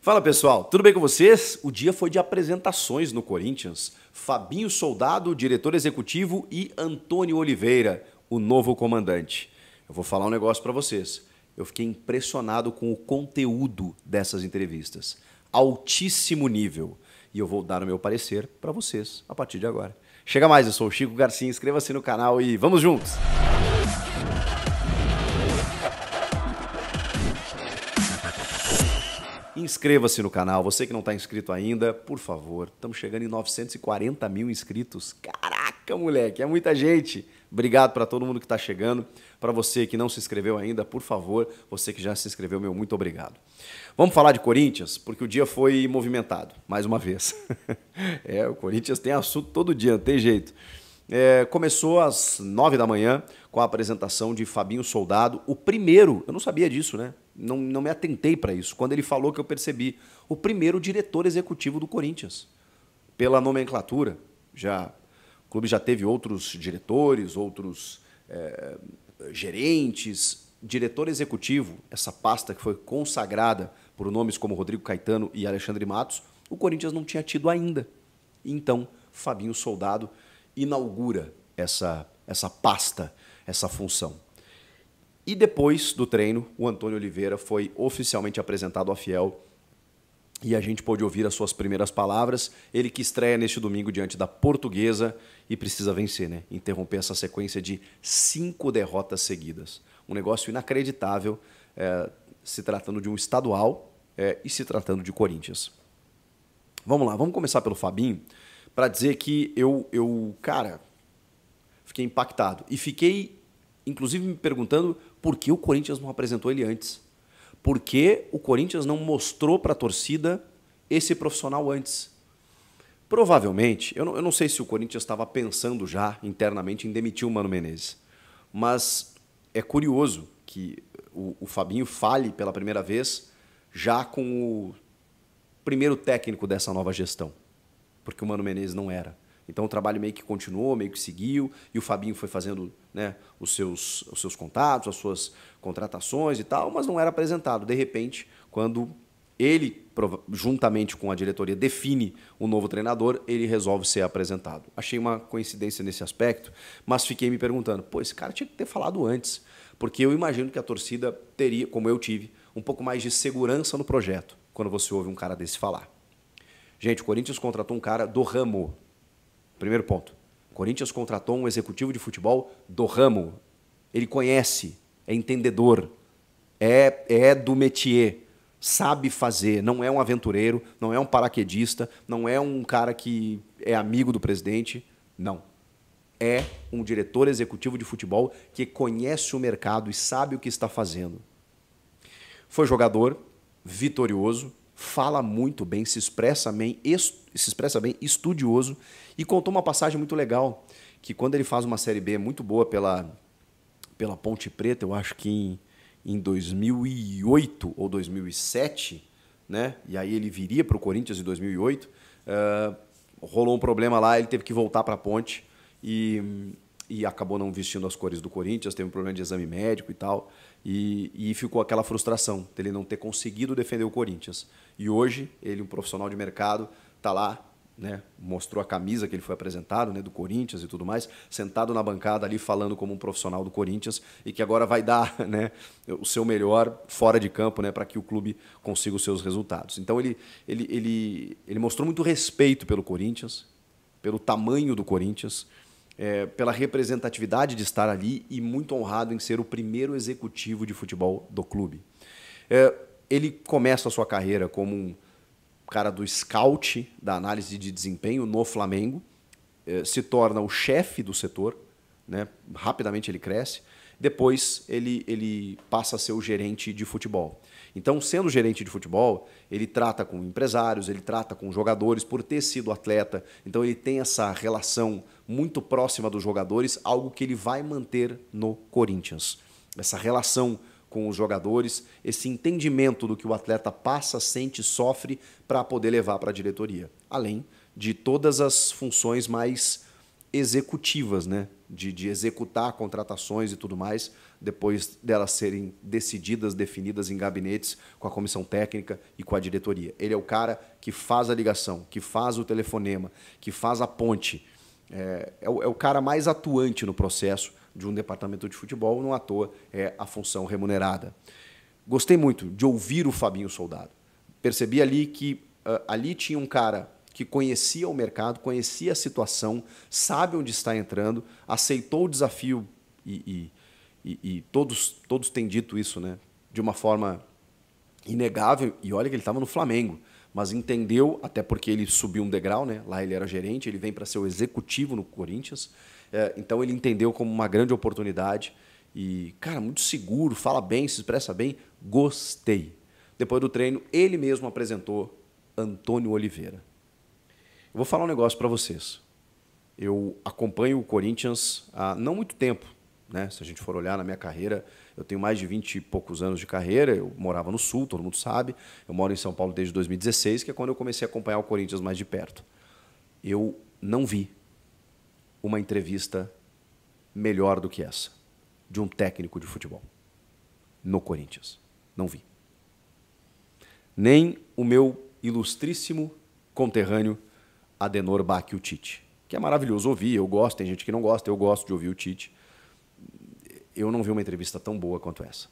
Fala pessoal, tudo bem com vocês? O dia foi de apresentações no Corinthians. Fabinho Soldado, diretor executivo, e Antônio Oliveira, o novo comandante. Eu vou falar um negócio para vocês. Eu fiquei impressionado com o conteúdo dessas entrevistas. Altíssimo nível. E eu vou dar o meu parecer para vocês a partir de agora. Chega mais, eu sou o Chico Garcia, inscreva-se no canal e vamos juntos! Inscreva-se no canal, você que não está inscrito ainda, por favor. Estamos chegando em 940 mil inscritos. Caraca, moleque, é muita gente. Obrigado para todo mundo que está chegando. Para você que não se inscreveu ainda, por favor, você que já se inscreveu, meu muito obrigado. Vamos falar de Corinthians, porque o dia foi movimentado, mais uma vez. O Corinthians tem assunto todo dia, não tem jeito. Começou às 9 da manhã com a apresentação de Fabinho Soldado, o primeiro, eu não sabia disso, né? Não me atentei para isso. Quando ele falou que eu percebi, o primeiro diretor executivo do Corinthians. Pela nomenclatura, o clube já teve outros diretores, outros gerentes. Diretor executivo, essa pasta que foi consagrada por nomes como Rodrigo Caetano e Alexandre Matos, o Corinthians não tinha tido ainda. Então, Fabinho Soldado inaugura essa pasta, essa função. E depois do treino, o Antônio Oliveira foi oficialmente apresentado à Fiel e a gente pôde ouvir as suas primeiras palavras. Ele que estreia neste domingo diante da Portuguesa e precisa vencer, né? Interromper essa sequência de 5 derrotas seguidas. Um negócio inacreditável, se tratando de um estadual e se tratando de Corinthians. Vamos lá, vamos começar pelo Fabinho, para dizer que cara, fiquei impactado. E fiquei, inclusive, me perguntando por que o Corinthians não apresentou ele antes. Por que o Corinthians não mostrou para a torcida esse profissional antes? Provavelmente, eu não sei se o Corinthians estava pensando já internamente em demitir o Mano Menezes, mas é curioso que o Fabinho fale pela primeira vez já com o primeiro técnico dessa nova gestão, porque o Mano Menezes não era. Então o trabalho meio que continuou, meio que seguiu, e o Fabinho foi fazendo, né, os seus contatos, as suas contratações e tal, mas não era apresentado. De repente, quando ele, juntamente com a diretoria, define o novo treinador, ele resolve ser apresentado. Achei uma coincidência nesse aspecto, mas fiquei me perguntando, pô, esse cara tinha que ter falado antes, porque eu imagino que a torcida teria, como eu tive, um pouco mais de segurança no projeto, quando você ouve um cara desse falar. Gente, o Corinthians contratou um cara do ramo. Primeiro ponto. O Corinthians contratou um executivo de futebol do ramo. Ele conhece, é entendedor, é do métier, sabe fazer, não é um aventureiro, não é um paraquedista, não é um cara que é amigo do presidente, não. É um diretor executivo de futebol que conhece o mercado e sabe o que está fazendo. Foi jogador, vitorioso, fala muito bem, se expressa bem, estudioso, e contou uma passagem muito legal, que quando ele faz uma Série B muito boa pela Ponte Preta, eu acho que em 2008 ou 2007, né? E aí ele viria para o Corinthians em 2008, rolou um problema lá, ele teve que voltar para a Ponte e acabou não vestindo as cores do Corinthians, teve um problema de exame médico e tal, e ficou aquela frustração dele não ter conseguido defender o Corinthians. E hoje, ele, um profissional de mercado, está lá, né, mostrou a camisa que ele foi apresentado, né, do Corinthians e tudo mais, sentado na bancada ali falando como um profissional do Corinthians e que agora vai dar, né, o seu melhor fora de campo, né, para que o clube consiga os seus resultados. Então ele mostrou muito respeito pelo Corinthians, pelo tamanho do Corinthians, pela representatividade de estar ali e muito honrado em ser o primeiro executivo de futebol do clube. Ele começa a sua carreira como um cara do scout, da análise de desempenho no Flamengo, se torna o chefe do setor, né? Rapidamente ele cresce, depois ele passa a ser o gerente de futebol. Então, sendo gerente de futebol, ele trata com empresários, ele trata com jogadores, por ter sido atleta, então ele tem essa relação muito próxima dos jogadores, algo que ele vai manter no Corinthians. Essa relação com os jogadores, esse entendimento do que o atleta passa, sente, sofre para poder levar para a diretoria. Além de todas as funções mais executivas, né? De executar contratações e tudo mais, depois delas serem decididas, definidas em gabinetes com a comissão técnica e com a diretoria. Ele é o cara que faz a ligação, que faz o telefonema, que faz a ponte. É o cara mais atuante no processo de um departamento de futebol, não à toa é a função remunerada. Gostei muito de ouvir o Fabinho Soldado. Percebi ali que ali tinha um cara que conhecia o mercado, conhecia a situação, sabe onde está entrando, aceitou o desafio e todos têm dito isso, né? De uma forma inegável. E olha que ele estava no Flamengo, mas entendeu, até porque ele subiu um degrau, né? Lá ele era gerente, ele vem para ser o executivo no Corinthians. Então ele entendeu como uma grande oportunidade e, cara, muito seguro, fala bem, se expressa bem. Gostei. Depois do treino, ele mesmo apresentou Antônio Oliveira. Eu vou falar um negócio para vocês. Eu acompanho o Corinthians há não muito tempo, né? Se a gente for olhar na minha carreira, eu tenho mais de 20 e poucos anos de carreira, eu morava no Sul, todo mundo sabe. Eu moro em São Paulo desde 2016, que é quando eu comecei a acompanhar o Corinthians mais de perto. Eu não vi uma entrevista melhor do que essa, de um técnico de futebol, no Corinthians. Não vi. Nem o meu ilustríssimo conterrâneo Adenor Bacchio Tite, que é maravilhoso ouvir, eu gosto, tem gente que não gosta, eu gosto de ouvir o Tite. Eu não vi uma entrevista tão boa quanto essa.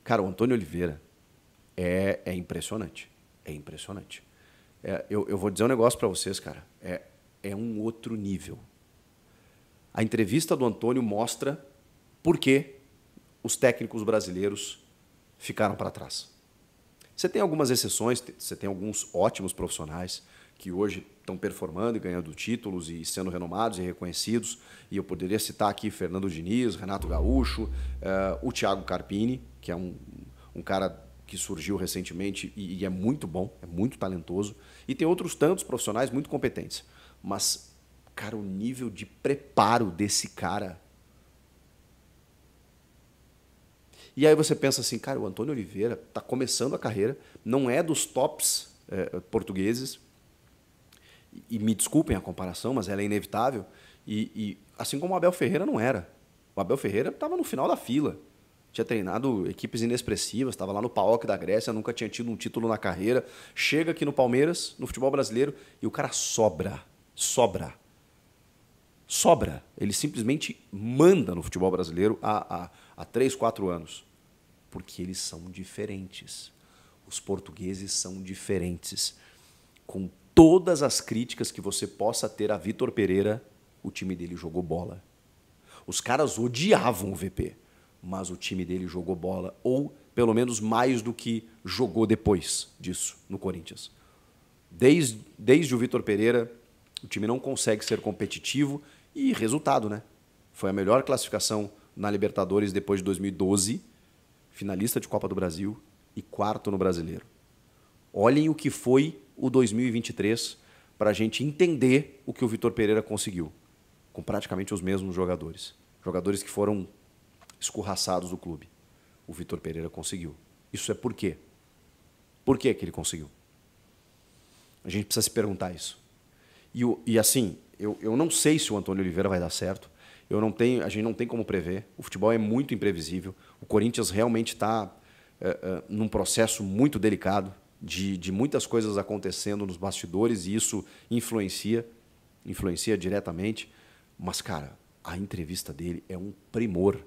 Cara, o Antônio Oliveira é impressionante. É impressionante. Eu vou dizer um negócio para vocês, cara. É um outro nível. A entrevista do Antônio mostra por que os técnicos brasileiros ficaram para trás. Você tem algumas exceções, você tem alguns ótimos profissionais que hoje estão performando e ganhando títulos e sendo renomados e reconhecidos. E eu poderia citar aqui Fernando Diniz, Renato Gaúcho, o Thiago Carpini, que é um cara que surgiu recentemente e é muito bom, é muito talentoso. E tem outros tantos profissionais muito competentes. Mas, cara, o nível de preparo desse cara... E aí você pensa assim, cara, o Antônio Oliveira está começando a carreira, não é dos tops portugueses, e me desculpem a comparação, mas ela é inevitável, e assim como o Abel Ferreira não era. O Abel Ferreira estava no final da fila, tinha treinado equipes inexpressivas, estava lá no PAOK da Grécia, nunca tinha tido um título na carreira, chega aqui no Palmeiras, no futebol brasileiro, e o cara sobra. Ele simplesmente manda no futebol brasileiro há 3, 4 anos. Porque eles são diferentes. Os portugueses são diferentes. Com todas as críticas que você possa ter a Vitor Pereira, o time dele jogou bola. Os caras odiavam o VP, mas o time dele jogou bola, ou pelo menos mais do que jogou depois disso no Corinthians. Desde o Vitor Pereira, o time não consegue ser competitivo e resultado, né? Foi a melhor classificação na Libertadores depois de 2012, finalista de Copa do Brasil e 4º no Brasileiro. Olhem o que foi o 2023 para a gente entender o que o Vitor Pereira conseguiu, com praticamente os mesmos jogadores. Jogadores que foram escorraçados do clube. O Vitor Pereira conseguiu. Isso é por quê? Por que ele conseguiu? A gente precisa se perguntar isso. E assim, eu não sei se o Antônio Oliveira vai dar certo. A gente não tem como prever. O futebol é muito imprevisível. O Corinthians realmente está num processo muito delicado de muitas coisas acontecendo nos bastidores e isso influencia diretamente. Mas, cara, a entrevista dele é um primor.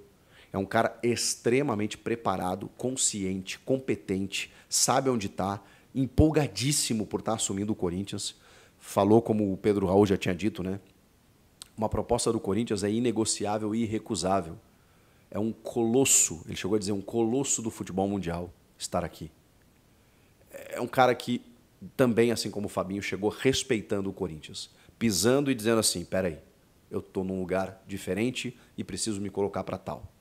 É um cara extremamente preparado, consciente, competente, sabe onde está, empolgadíssimo por estar assumindo o Corinthians. Falou, como o Pedro Raul já tinha dito, né? Uma proposta do Corinthians é inegociável e irrecusável. É um colosso, ele chegou a dizer, um colosso do futebol mundial estar aqui. É um cara que também, assim como o Fabinho, chegou respeitando o Corinthians, pisando e dizendo assim, peraí, eu estou num lugar diferente e preciso me colocar para tal.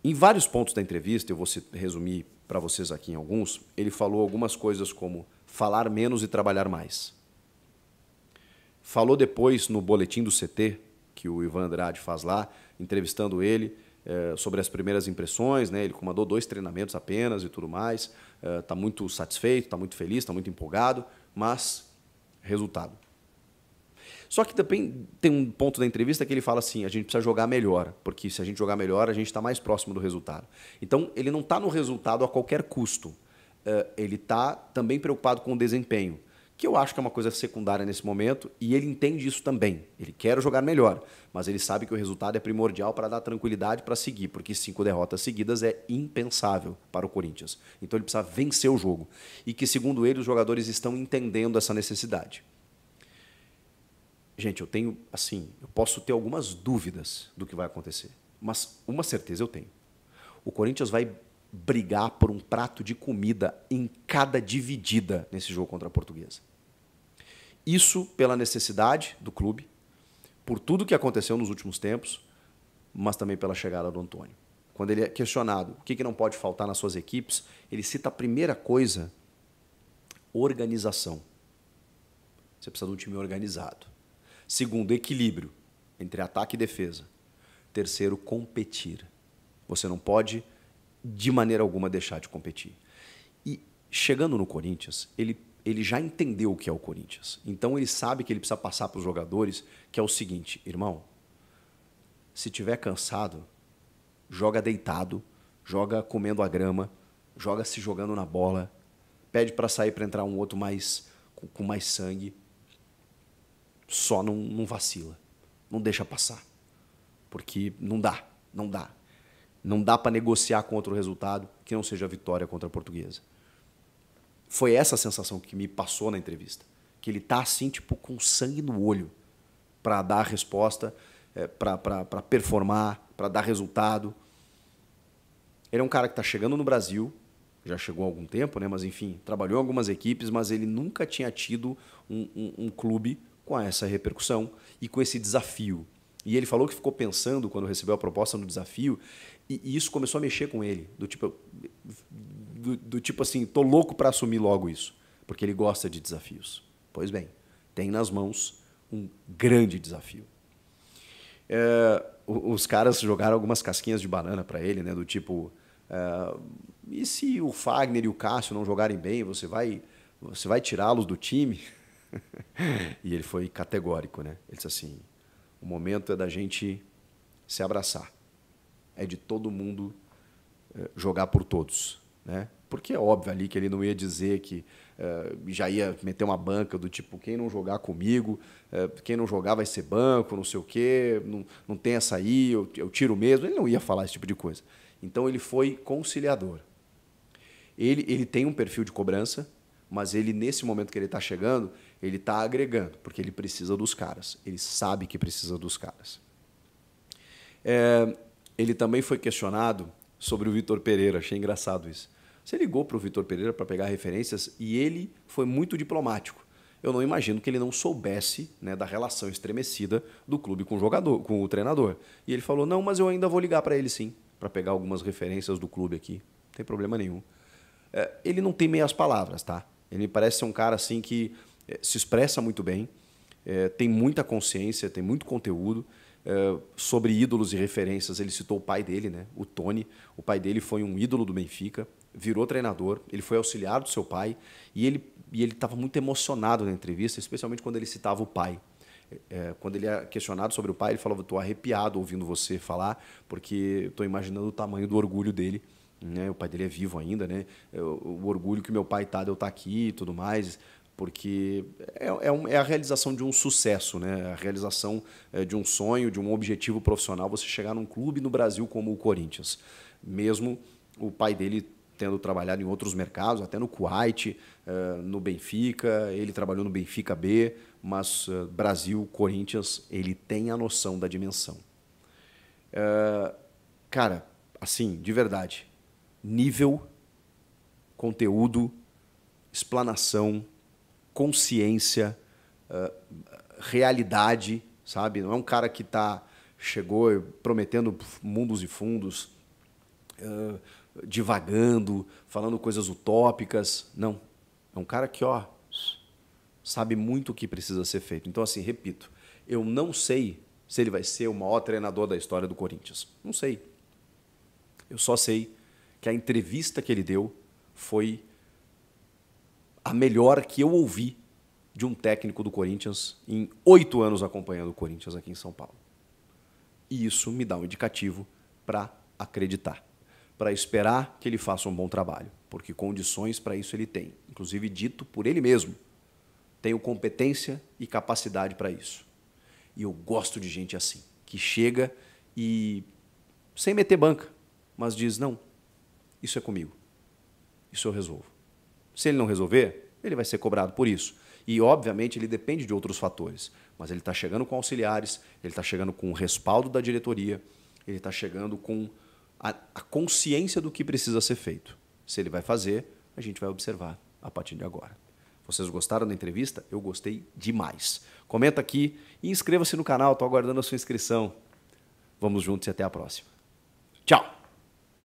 Em vários pontos da entrevista, eu vou resumir para vocês aqui em alguns, ele falou algumas coisas como falar menos e trabalhar mais. Falou depois no boletim do CT, que o Ivan Andrade faz lá, entrevistando ele, sobre as primeiras impressões, né? Ele comandou 2 treinamentos apenas e tudo mais, está muito satisfeito, está muito feliz, está muito empolgado, mas resultado. Só que também tem um ponto da entrevista que ele fala assim, a gente precisa jogar melhor, porque se a gente jogar melhor, a gente está mais próximo do resultado. Então, ele não está no resultado a qualquer custo. Ele está também preocupado com o desempenho, que eu acho que é uma coisa secundária nesse momento, e ele entende isso também. Ele quer jogar melhor, mas ele sabe que o resultado é primordial para dar tranquilidade para seguir, porque 5 derrotas seguidas é impensável para o Corinthians. Então ele precisa vencer o jogo. E que, segundo ele, os jogadores estão entendendo essa necessidade. Gente, eu posso ter algumas dúvidas do que vai acontecer, mas uma certeza eu tenho. O Corinthians vai brigar por um prato de comida em cada dividida nesse jogo contra a Portuguesa. Isso pela necessidade do clube, por tudo que aconteceu nos últimos tempos, mas também pela chegada do Antônio. Quando ele é questionado o que não pode faltar nas suas equipes, ele cita a primeira coisa, organização. Você precisa de um time organizado. Segundo, equilíbrio entre ataque e defesa. Terceiro, competir. Você não pode, de maneira alguma, deixar de competir. E chegando no Corinthians, ele já entendeu o que é o Corinthians. Então ele sabe que ele precisa passar para os jogadores que é o seguinte, irmão, se tiver cansado, joga deitado, joga comendo a grama, joga se jogando na bola, pede para sair para entrar um outro com mais sangue, só não vacila, não deixa passar, porque não dá. Não dá para negociar com outro resultado que não seja a vitória contra a Portuguesa. Foi essa a sensação que me passou na entrevista. Que ele tá assim, tipo, com sangue no olho para dar a resposta, para performar, para dar resultado. Ele é um cara que está chegando no Brasil, já chegou há algum tempo, né? Mas enfim, trabalhou em algumas equipes, mas ele nunca tinha tido um clube com essa repercussão e com esse desafio. E ele falou que ficou pensando quando recebeu a proposta no desafio, e isso começou a mexer com ele, do tipo assim, tô louco para assumir logo isso, porque ele gosta de desafios. Pois bem, tem nas mãos um grande desafio. Os caras jogaram algumas casquinhas de banana para ele, né, do tipo, e se o Fagner e o Cássio não jogarem bem, você vai tirá-los do time? E ele foi categórico, né? Ele disse assim, o momento é da gente se abraçar. É de todo mundo jogar por todos, né? Porque é óbvio ali que ele não ia dizer que já ia meter uma banca do tipo, quem não jogar comigo, quem não jogar vai ser banco, não sei o quê, não tem essa aí, eu tiro mesmo. Ele não ia falar esse tipo de coisa. Então ele foi conciliador. Ele tem um perfil de cobrança, mas ele, nesse momento que ele está chegando, ele está agregando, porque ele precisa dos caras. Ele sabe que precisa dos caras. Ele também foi questionado sobre o Vitor Pereira. Achei engraçado isso. Você ligou para o Vitor Pereira para pegar referências e ele foi muito diplomático. Eu não imagino que ele não soubesse, né, da relação estremecida do clube com o jogador, com o treinador. E ele falou, não, mas eu ainda vou ligar para ele sim, para pegar algumas referências do clube aqui. Não tem problema nenhum. Ele não tem meias palavras, tá? Ele me parece ser um cara assim que se expressa muito bem, tem muita consciência, tem muito conteúdo. Sobre ídolos e referências, ele citou o pai dele, né? O Tony. O pai dele foi um ídolo do Benfica, virou treinador, ele foi auxiliar do seu pai e ele estava muito emocionado na entrevista, especialmente quando ele citava o pai. Quando ele é questionado sobre o pai, ele falava, estou arrepiado ouvindo você falar, porque estou imaginando o tamanho do orgulho dele. Né? O pai dele é vivo ainda, né? O orgulho que meu pai está de eu estar aqui e tudo mais, porque é a realização de um sucesso, né? A realização de um sonho, de um objetivo profissional, você chegar num clube no Brasil como o Corinthians. Mesmo o pai dele tendo trabalhado em outros mercados, até no Kuwait, no Benfica, ele trabalhou no Benfica B, mas Brasil, Corinthians, ele tem a noção da dimensão. Cara, assim, de verdade, nível, conteúdo, explanação, consciência, realidade, sabe? Não é um cara que chegou prometendo mundos e fundos, divagando, falando coisas utópicas. Não. É um cara que, sabe muito o que precisa ser feito. Então, assim, repito, eu não sei se ele vai ser o maior treinador da história do Corinthians. Não sei. Eu só sei que a entrevista que ele deu foi a melhor que eu ouvi de um técnico do Corinthians em 8 anos acompanhando o Corinthians aqui em São Paulo. E isso me dá um indicativo para acreditar, para esperar que ele faça um bom trabalho, porque condições para isso ele tem, inclusive dito por ele mesmo. Tenho competência e capacidade para isso. E eu gosto de gente assim, que chega e, sem meter banca, mas diz, não, isso é comigo, isso eu resolvo. Se ele não resolver, ele vai ser cobrado por isso. E, obviamente, ele depende de outros fatores. Mas ele está chegando com auxiliares, ele está chegando com o respaldo da diretoria, ele está chegando com a consciência do que precisa ser feito. Se ele vai fazer, a gente vai observar a partir de agora. Vocês gostaram da entrevista? Eu gostei demais. Comenta aqui e inscreva-se no canal, estou aguardando a sua inscrição. Vamos juntos e até a próxima. Tchau!